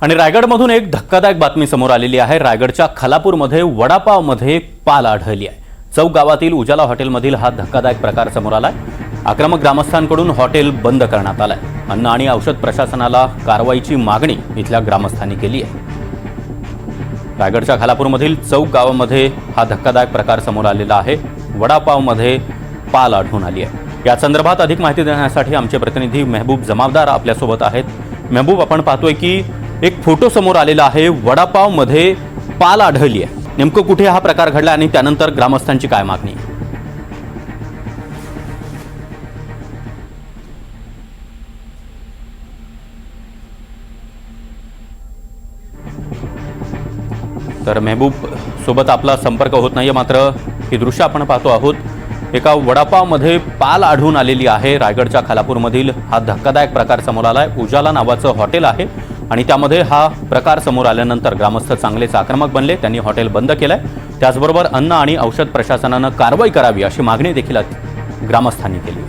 आणि रायगडमधून एक धक्कादायक बातमी समोर आलेली आहे। रायगडच्या खालापूरमध्ये वडापावमध्ये पाल आढळली आहे। चौक गावातील उजाला हॉटेलमधील हा धक्कादायक प्रकार समोर आलाय। आक्रमक ग्रामस्थांकडून हॉटेल बंद करण्यात आलंय। अन्न आणि औषध प्रशासनाला कारवाईची मागणी इथल्या ग्रामस्थांनी केली आहे। रायगडच्या खालापूरमधील चौक गावामध्ये हा धक्कादायक प्रकार समोर आलेला आहे। वडापावमध्ये पाल आढळून आली आहे। या संदर्भात अधिक माहिती देण्यासाठी आमचे प्रतिनिधी मेहबूब जमादार आपल्यासोबत आहेत। मेहबूब, आपण पाहतोय की एक फोटो समोर आलेला आहे। वडापावमध्ये पाल आढळली आहे। नेमकं कुठे हा प्रकार घडला आणि त्यानंतर ग्रामस्थांची काय मागणी? तर मेहबूब सोबत आपला संपर्क होत नाहीये, मात्र ही दृश्य आपण पाहतो आहोत। एका वडापावमध्ये पाल आढळून आलेली आहे। रायगडच्या खालापूरमधील हा धक्कादायक प्रकार समोर आलाय। उजाला नावाचं हॉटेल आहे आणि त्यामध्ये हा प्रकार समोर आल्यानंतर ग्रामस्थ चांगलेच आक्रमक बनले। त्यांनी हॉटेल बंद केलंय। त्याचबरोबर अन्न आणि औषध प्रशासनानं कारवाई करावी अशी मागणी देखील ग्रामस्थांनी केली।